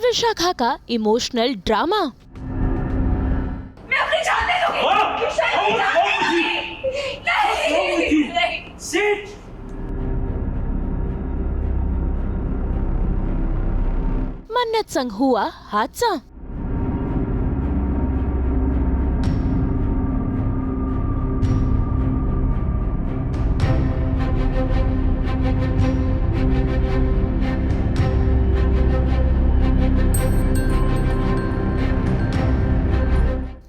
विशाखा का emotional drama. मैं अपनी जान दे दूंगी। मन्नत संग हुआ हादसा।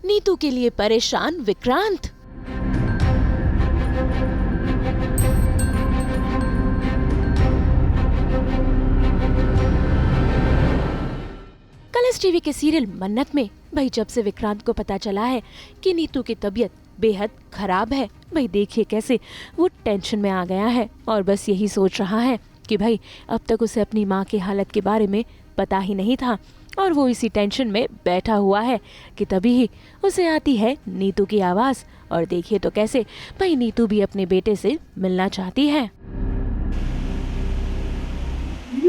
नीतू के लिए परेशान विक्रांत। कलर्स टीवी के सीरियल मन्नत में भाई जब से विक्रांत को पता चला है कि नीतू की तबीयत बेहद खराब है, भाई देखिए कैसे वो टेंशन में आ गया है और बस यही सोच रहा है कि भाई अब तक उसे अपनी माँ की हालत के बारे में पता ही नहीं था और वो इसी टेंशन में बैठा हुआ है कि तभी ही उसे आती है नीतू की आवाज़ और देखिए तो कैसे भाई नीतू भी अपने बेटे से मिलना चाहती है।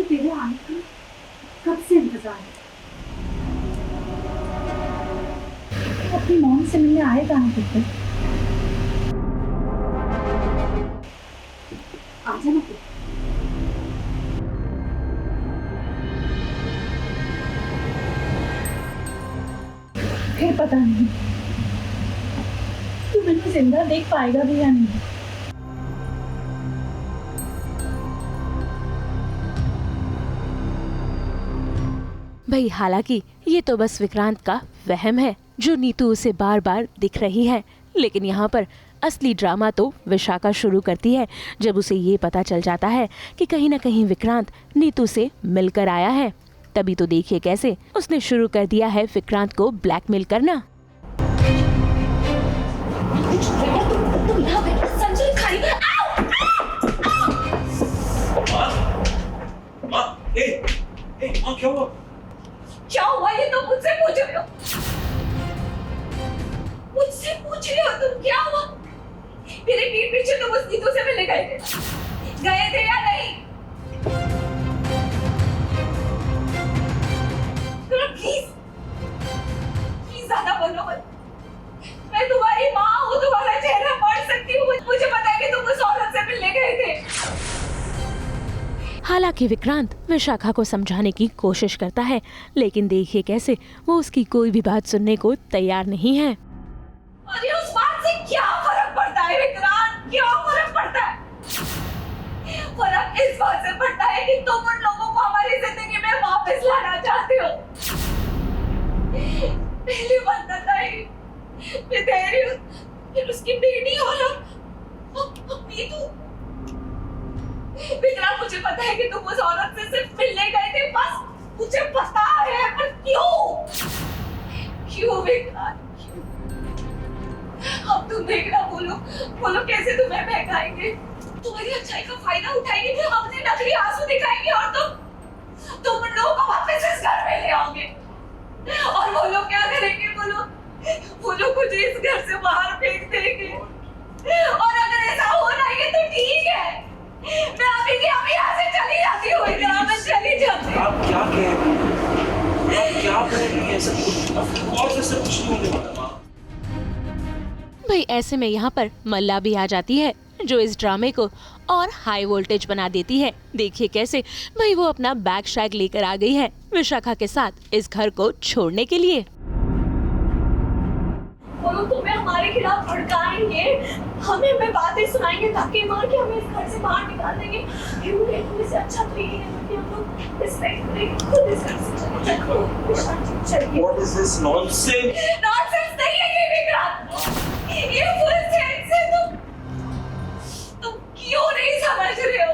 तेरे आने का कब से इंतजार है? अपनी मॉम से मिलने आएगा ना पुत्र? आ जाना पुत्र। फिर पता नहीं तू मैंने जिंदा देख पाएगा भी या नहीं। भाई हालांकि ये तो बस विक्रांत का वहम है जो नीतू उसे बार बार दिख रही है, लेकिन यहाँ पर असली ड्रामा तो विशाखा शुरू करती है जब उसे ये पता चल जाता है कि कहीं ना कहीं विक्रांत नीतू से मिलकर आया है। तभी तो देखिए कैसे उसने शुरू कर दिया है विक्रांत को ब्लैकमेल करना। क्या हुआ ये तो मुझसे पूछ रहे हो? मुझसे पूछ रहे हो तुम क्या हुआ? मेरे पीठ पीछे तुम उस नीतू से मिलने गए थे या नहीं? प्लीज ज्यादा बोलो मत। मैं तुम्हारी माँ हूँ, तुम्हारा चेहरा पढ़ सकती हूँ। मुझे पता है कि तुम उस औरत से मिलने गए थे। हालांकि विक्रांत विशाखा को समझाने की कोशिश करता है, लेकिन देखिए कैसे वो उसकी कोई भी बात सुनने को तैयार नहीं है। अरे उस बात से क्या फर्क पड़ता है विक्रांत? क्या फर्क पड़ता है? फर्क इस बात से पड़ता है कि तुम उन लोगों को हमारी जिंदगी में वापस लाना चाहते हो। पहले मन्नत आई, फिर धैर्य, फिर उसकी बेटी और अब नीतू। विक्रांत मुझे पता है कि तुम उस औरत से सिर्फ मिलने गए थे, बस मुझे पता है, पर क्यों विक्रांत? अब तुम देखना, बोलो कैसे तुम्हें बहकाएंगे, तुम्हारी अच्छाई का फायदा उठाएंगे, अपने नकली आंसू दिखाएंगे और तुम उन लोगों को वापस इस घर में ले आओगे। और वो लोग क्या करेंगे? वो लोग मुझे इस घर से बाहर फेंक देंगे। और अगर ऐसा हो रहा है तो ठीक है, मैं अभी यहाँ से चली जाती हूँ। मैं चली जाती हूँ। आप क्या कह रही हैं? आप क्या कर रही हैं? सब कुछ और से कुछ नहीं होने वाला माँ। भाई ऐसे में यहाँ पर मल्ला भी आ जाती है जो इस ड्रामे को और हाई वोल्टेज बना देती है। देखिए कैसे भाई वो अपना बैग शैग लेकर आ गई है विशाखा के साथ इस घर को छोड़ने के लिए। वो लोग तुम्हें हमारे खिलाफ भड़काएंगे, हमें बातें सुनाएंगे, धक्के मार के हमें इस घर से बाहर निकाल देंगे। इससे अच्छा तो यही है कि हम लोग इस खुद इस घर से चले। What is this nonsense? Nonsense नहीं है ये विक्रांत, ये फुल सेंस है। तुम क्यों नहीं समझ रहे हो?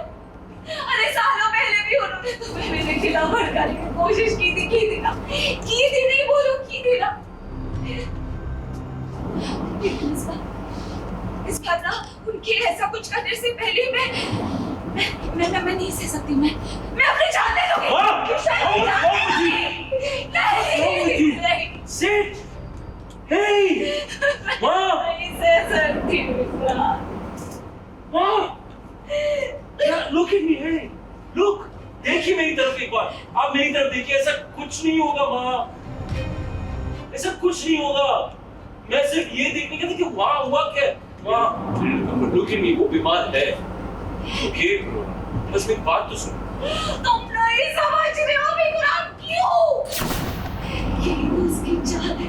अरे सालों पहले भी उन्होंने तुम्हें मेरे खिलाफ भड़काने की कोशिश की थी ना? की थी नहीं बोलो, की थी ना? इस बार ना उनके ऐसा कुछ करने से पहले मैं नहीं सह सकती। मैं अपनी जान दे दूंगी। नहीं। Sit. Hey. माँ. नहीं सह सकती माँ. Look at me. Hey. Look. देखिए देखिए मेरी तरफ एक बार, आप मेरी तरफ देखिए, ऐसा कुछ नहीं होगा माँ, ऐसा कुछ नहीं होगा। मैं सिर्फ ये देखने का था कि वहाँ हुआ क्या। माँ लुक एट मी, वो बीमार है, ओके? बस मेरी बात तो सुन। तुम नहीं समझ रहे हो विक्रांत, क्यों? यही तो उसकी चाल है।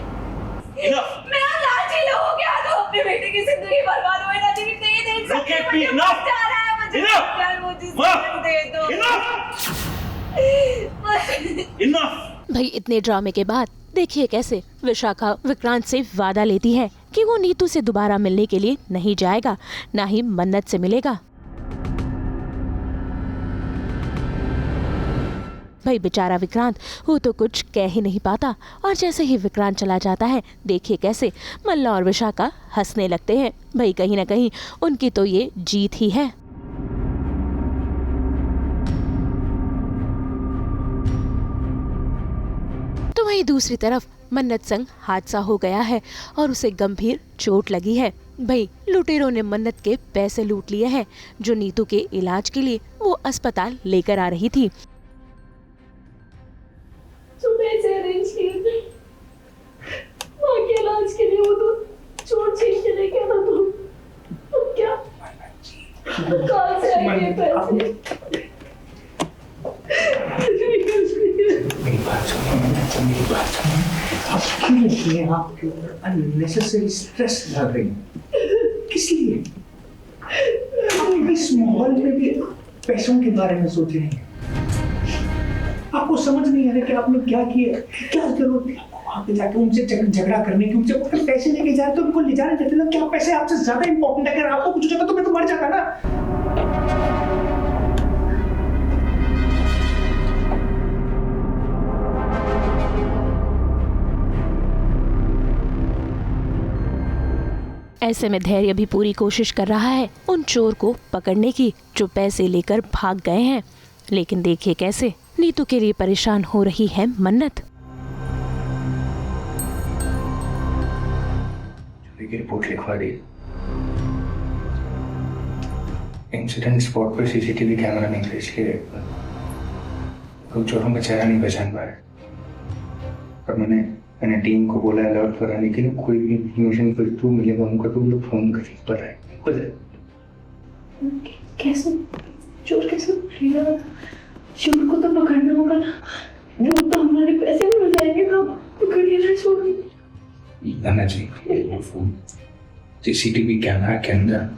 Enough! मैं लालची लोगों के हाथों अपने बेटे की जिंदगी बर्बाद होए ना देख नहीं देख Look सकते। at me, मुझे enough! मजा आ रहा है, मुझे Enough! यार मुझे माँ! जिंदगी दे दो। Enough! भाई इतने ड्रामे के बाद देखिए कैसे विशाखा विक्रांत से वादा लेती है कि वो नीतू से दोबारा मिलने के लिए नहीं जाएगा, ना ही मन्नत से मिलेगा। भाई बेचारा विक्रांत वो तो कुछ कह ही नहीं पाता, और जैसे ही विक्रांत चला जाता है देखिए कैसे मल्ला और विशाखा हंसने लगते हैं। भाई कहीं ना कहीं उनकी तो ये जीत ही है। तो वहीं दूसरी तरफ मन्नत संग हादसा हो गया है और उसे गंभीर चोट लगी है। भाई लुटेरों ने मन्नत के पैसे लूट लिए हैं जो नीतू के इलाज के लिए वो अस्पताल लेकर आ रही थी। जो पैसे अरेंज किए थे माँ के इलाज के लिए, वो तो चोट छीन के लेके आना तो अब क्या, कहाँ से आएंगे पैसे? मेरी बात सुनिए, मेरी बात सुनिए। आप क्यों अपने आप के ऊपर अननेसेसरी स्ट्रेस डाल रही हैं? किस लिए? आप इस माहौल में भी पैसों के बारे में सोच रहे हैं। आपको समझ नहीं आ रहा कि आपने क्या किया, क्या जरूरत थी आपको वहां पे जाके उनसे झगड़ा करने की? उनसे अगर पैसे लेके जाए तो उनको ले जाने देते ना। क्या पैसे आपसे ज्यादा इंपॉर्टेंट है? अगर आपको कुछ हो जाता तो मैं तो मर जाता ना। ऐसे में धैर्य भी पूरी कोशिश कर रहा है उन चोर को पकड़ने की जो पैसे लेकर भाग गए हैं, लेकिन देखिए कैसे नीतू के लिए परेशान हो रही है मन्नत। की रिपोर्ट लिखवा दी। इंसिडेंट स्पॉट पर सीसीटीवी कैमरा नहीं था, इसलिए कोई चोरों का चेहरा नहीं पहचान पाया। पर मैंने टीम को बोला अलर्ट कराने के लिए, कोई भी इंफॉर्मेशन कोई थ्रू मिलेगा उनको तो वो लोग फोन करें। पता है कैसे चोर कैसे पकड़ेगा? चोर को तो पकड़ना होगा ना, वो तो हमारे पैसे भी बचाएंगे ना, पकड़ेगा चोर। लाना चाहिए फोन। सीसीटीवी कैमरा के अंदर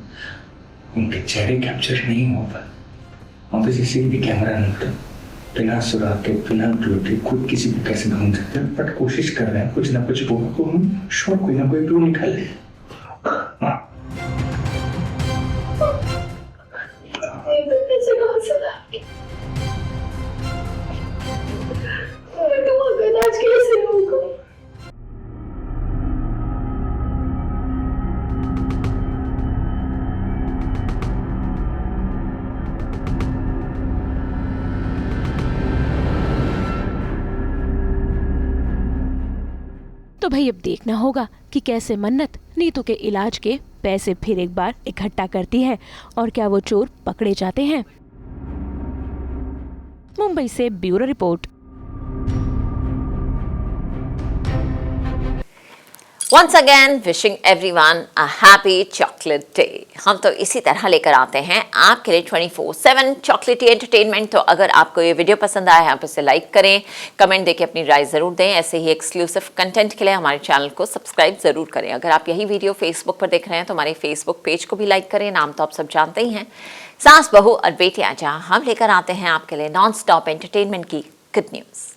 उनके चेहरे कैप्चर नहीं हो पाए। वहाँ पे सीसीटीवी कैमरा नहीं था। बिना सुराग के, बिना क्लू के खुद किसी को कैसे ढूंढ सकते हैं? बट कोशिश कर रहे हैं कुछ ना कुछ बोल को हम श्योर कोई ना कोई क्लू निकाल ले। इलाज कैसे होगा? तो भाई अब देखना होगा कि कैसे मन्नत नीतू के इलाज के पैसे फिर एक बार इकट्ठा करती है और क्या वो चोर पकड़े जाते हैं। मुंबई से bureau report. Once again, wishing everyone a happy chocolate day. हम तो इसी तरह लेकर आते हैं आपके लिए 24/7 चॉकलेटी एंटरटेनमेंट। तो अगर आपको ये वीडियो पसंद आया है आप इसे लाइक करें, कमेंट देके अपनी राय ज़रूर दें। ऐसे ही एक्सक्लूसिव कंटेंट के लिए हमारे चैनल को सब्सक्राइब ज़रूर करें। अगर आप यही वीडियो फेसबुक पर देख रहे हैं तो हमारे फेसबुक पेज को भी लाइक करें। नाम तो आप सब जानते ही हैं, सास बहू और बेटियां, जहाँ हम लेकर आते हैं आपके लिए नॉन स्टॉप एंटरटेनमेंट की गुड न्यूज़।